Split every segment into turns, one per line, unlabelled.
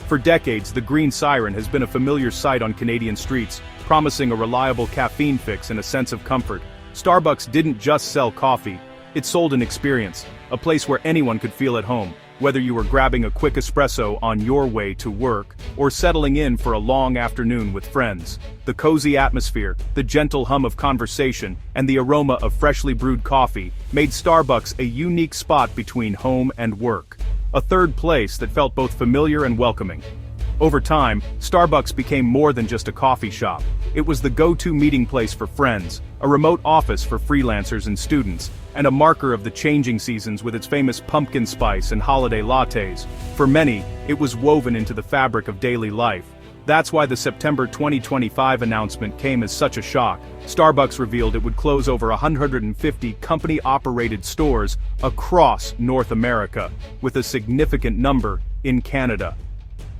For decades, the green siren has been a familiar sight on Canadian streets, promising a reliable caffeine fix and a sense of comfort. Starbucks didn't just sell coffee, it sold an experience, a place where anyone could feel at home, whether you were grabbing a quick espresso on your way to work, or settling in for a long afternoon with friends. The cozy atmosphere, the gentle hum of conversation, and the aroma of freshly brewed coffee made Starbucks a unique spot between home and work. A third place that felt both familiar and welcoming. Over time, Starbucks became more than just a coffee shop. It was the go-to meeting place for friends, a remote office for freelancers and students, and a marker of the changing seasons with its famous pumpkin spice and holiday lattes. For many, it was woven into the fabric of daily life. That's why the September 2025 announcement came as such a shock. Starbucks revealed it would close over 150 company-operated stores across North America, with a significant number in Canada.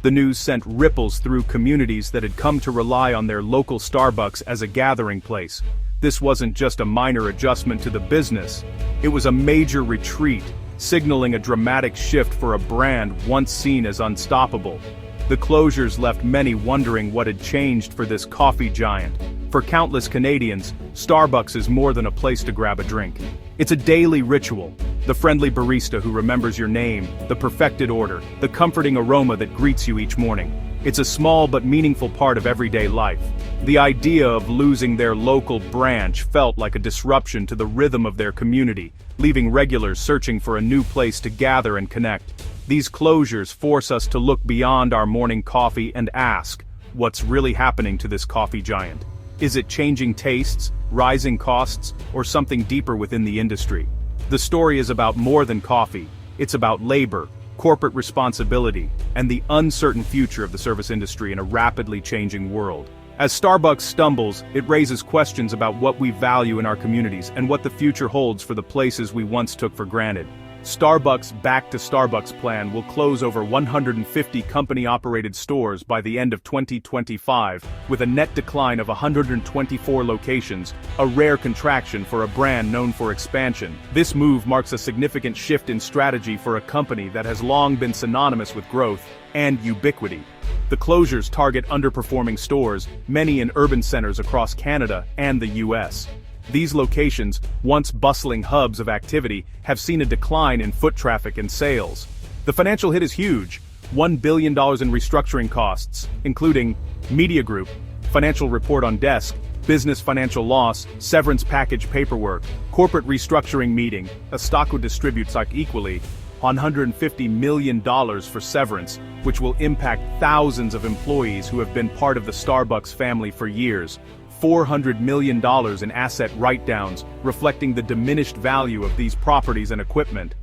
The news sent ripples through communities that had come to rely on their local Starbucks as a gathering place. This wasn't just a minor adjustment to the business, it was a major retreat, signaling a dramatic shift for a brand once seen as unstoppable. The closures left many wondering what had changed for this coffee giant. For countless Canadians, Starbucks is more than a place to grab a drink. It's a daily ritual. The friendly barista who remembers your name, the perfected order, the comforting aroma that greets you each morning. It's a small but meaningful part of everyday life. The idea of losing their local branch felt like a disruption to the rhythm of their community, leaving regulars searching for a new place to gather and connect. These closures force us to look beyond our morning coffee and ask, what's really happening to this coffee giant? Is it changing tastes, rising costs, or something deeper within the industry? The story is about more than coffee. It's about labor, corporate responsibility, and the uncertain future of the service industry in a rapidly changing world. As Starbucks stumbles, it raises questions about what we value in our communities and what the future holds for the places we once took for granted. Starbucks' Back to Starbucks plan will close over 150 company-operated stores by the end of 2025, with a net decline of 124 locations, a rare contraction for a brand known for expansion. This move marks a significant shift in strategy for a company that has long been synonymous with growth and ubiquity. The closures target underperforming stores, many in urban centers across Canada and the US. These locations, once bustling hubs of activity, have seen a decline in foot traffic and sales. The financial hit is huge: $1 billion in restructuring costs, including media group, financial report on desk, business financial loss, severance package paperwork, corporate restructuring meeting, a stock who distributes like equally, $150 million for severance, which will impact thousands of employees who have been part of the Starbucks family for years. $400 million in asset write-downs, reflecting the diminished value of these properties and equipment.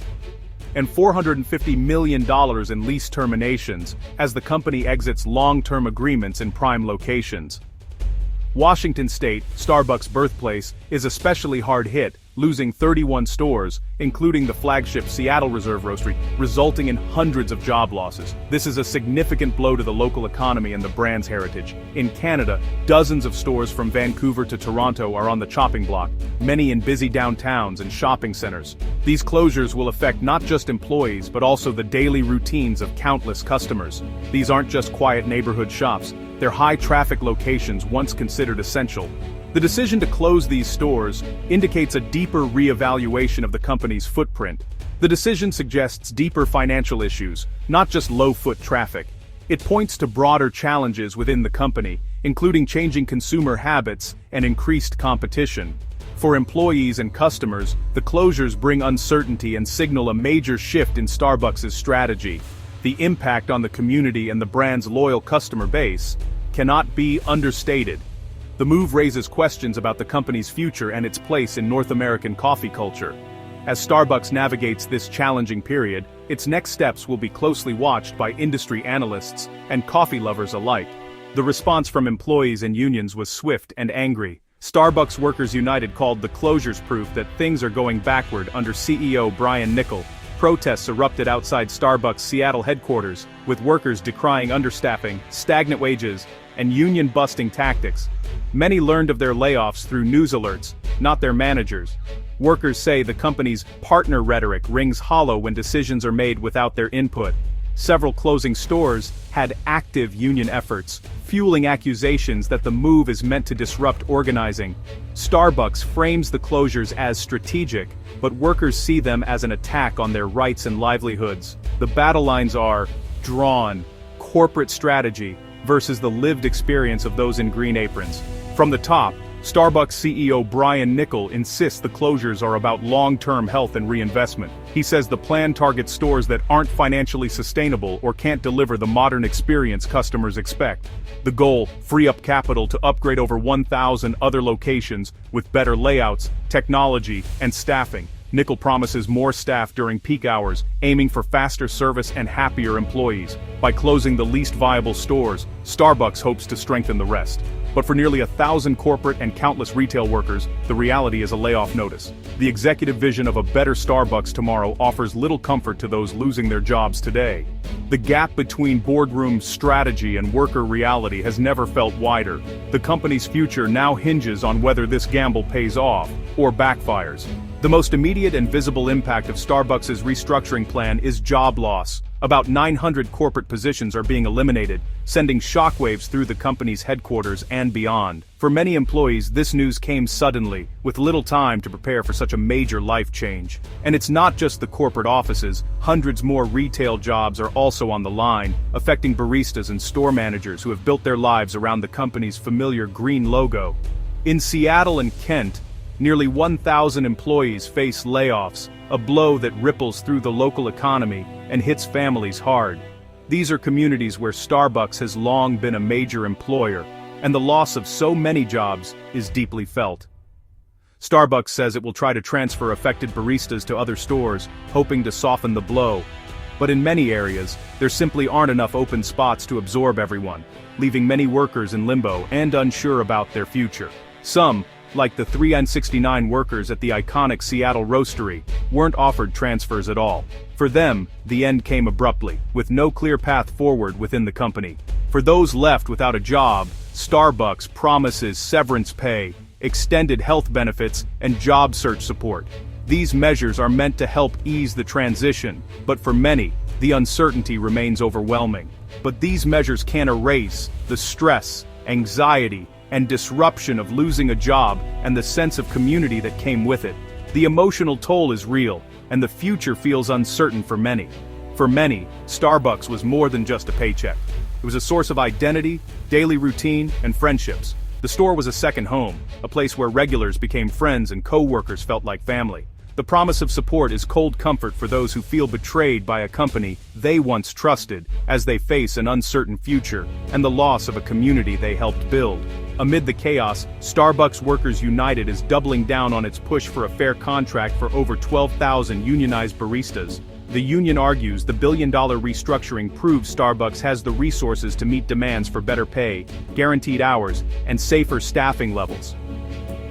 And $450 million in lease terminations, as the company exits long-term agreements in prime locations. Washington State, Starbucks' birthplace, is especially hard hit, losing 31 stores, including the flagship Seattle Reserve Roastery, resulting in hundreds of job losses. This is a significant blow to the local economy and the brand's heritage. In Canada, dozens of stores from Vancouver to Toronto are on the chopping block, many in busy downtowns and shopping centers. These closures will affect not just employees but also the daily routines of countless customers. These aren't just quiet neighborhood shops, they're high-traffic locations once considered essential. The decision to close these stores indicates a deeper reevaluation of the company's footprint. The decision suggests deeper financial issues, not just low foot traffic. It points to broader challenges within the company, including changing consumer habits and increased competition. For employees and customers, the closures bring uncertainty and signal a major shift in Starbucks' strategy. The impact on the community and the brand's loyal customer base cannot be understated. The move raises questions about the company's future and its place in North American coffee culture. As Starbucks navigates this challenging period, its next steps will be closely watched by industry analysts and coffee lovers alike. The response from employees and unions was swift and angry. Starbucks Workers United called the closures proof that things are going backward under CEO Brian Niccol. Protests erupted outside Starbucks' Seattle headquarters, with workers decrying understaffing, stagnant wages, and union-busting tactics. Many learned of their layoffs through news alerts, not their managers. Workers say the company's partner rhetoric rings hollow when decisions are made without their input. several closing stores had active union efforts, fueling accusations that the move is meant to disrupt organizing. Starbucks frames the closures as strategic, but workers see them as an attack on their rights and livelihoods. The battle lines are drawn: corporate strategy versus the lived experience of those in green aprons. From the top, Starbucks CEO Brian Niccol insists the closures are about long-term health and reinvestment. He says the plan targets stores that aren't financially sustainable or can't deliver the modern experience customers expect. The goal: free up capital to upgrade over 1,000 other locations with better layouts, technology, and staffing. Niccol promises more staff during peak hours, aiming for faster service and happier employees. By closing the least viable stores, Starbucks hopes to strengthen the rest. But for nearly 1,000 corporate and countless retail workers, the reality is a layoff notice. The executive vision of a better Starbucks tomorrow offers little comfort to those losing their jobs today. The gap between boardroom strategy and worker reality has never felt wider. The company's future now hinges on whether this gamble pays off or backfires. The most immediate and visible impact of Starbucks' restructuring plan is job loss. About 900 corporate positions are being eliminated, sending shockwaves through the company's headquarters and beyond. For many employees, this news came suddenly, with little time to prepare for such a major life change. And it's not just the corporate offices; hundreds more retail jobs are also on the line, affecting baristas and store managers who have built their lives around the company's familiar green logo. In Seattle and Kent, nearly 1,000 employees face layoffs, a blow that ripples through the local economy and hits families hard. These are communities where Starbucks has long been a major employer, and the loss of so many jobs is deeply felt. Starbucks says it will try to transfer affected baristas to other stores, hoping to soften the blow. But in many areas, there simply aren't enough open spots to absorb everyone, leaving many workers in limbo and unsure about their future. Some, like the 3N69 workers at the iconic Seattle roastery, weren't offered transfers at all. For them, the end came abruptly, with no clear path forward within the company. For those left without a job, Starbucks promises severance pay, extended health benefits, and job search support. These measures are meant to help ease the transition, but for many, the uncertainty remains overwhelming. But these measures can't erase the stress, anxiety, and disruption of losing a job and the sense of community that came with it. The emotional toll is real, and the future feels uncertain for many. For many, Starbucks was more than just a paycheck. It was a source of identity, daily routine, and friendships. The store was a second home, a place where regulars became friends and co-workers felt like family. The promise of support is cold comfort for those who feel betrayed by a company they once trusted, as they face an uncertain future and the loss of a community they helped build. Amid the chaos, Starbucks Workers United is doubling down on its push for a fair contract for over 12,000 unionized baristas. The union argues the billion-dollar restructuring proves Starbucks has the resources to meet demands for better pay, guaranteed hours, and safer staffing levels.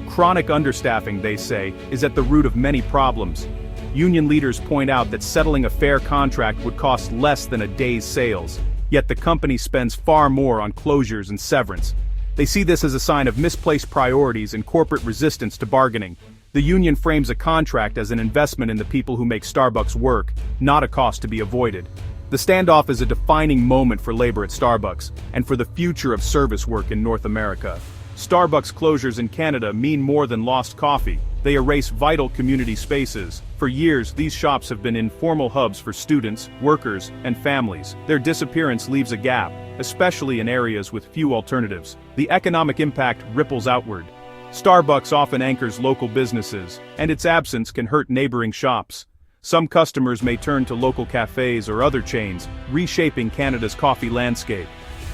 Chronic understaffing, they say, is at the root of many problems. Union leaders point out that settling a fair contract would cost less than a day's sales, yet the company spends far more on closures and severance. They see this as a sign of misplaced priorities and corporate resistance to bargaining. The union frames a contract as an investment in the people who make Starbucks work, not a cost to be avoided. The standoff is a defining moment for labor at Starbucks, and for the future of service work in North America. Starbucks closures in Canada mean more than lost coffee. They erase vital community spaces. For years, these shops have been informal hubs for students, workers, and families. Their disappearance leaves a gap, especially in areas with few alternatives. The economic impact ripples outward. Starbucks often anchors local businesses, and its absence can hurt neighboring shops. Some customers may turn to local cafes or other chains, reshaping Canada's coffee landscape.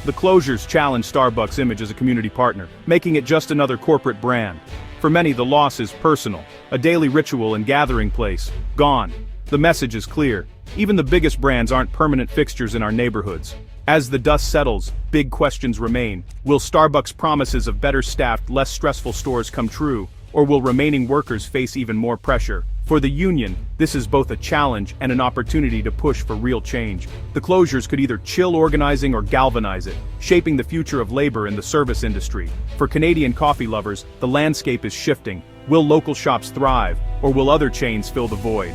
The closures challenge Starbucks' image as a community partner, making it just another corporate brand. For many, the loss is personal, a daily ritual and gathering place, gone. The message is clear: even the biggest brands aren't permanent fixtures in our neighborhoods. As the dust settles, big questions remain. Will Starbucks' promises of better staffed, less stressful stores come true, or will remaining workers face even more pressure? For the union, this is both a challenge and an opportunity to push for real change. The closures could either chill organizing or galvanize it, shaping the future of labor in the service industry. For Canadian coffee lovers, the landscape is shifting. Will local shops thrive, or will other chains fill the void?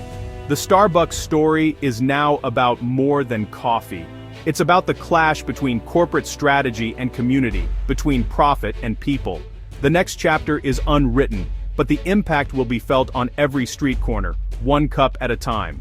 The Starbucks story is now about more than coffee. It's about the clash between corporate strategy and community, between profit and people. The next chapter is unwritten, but the impact will be felt on every street corner, one cup at a time.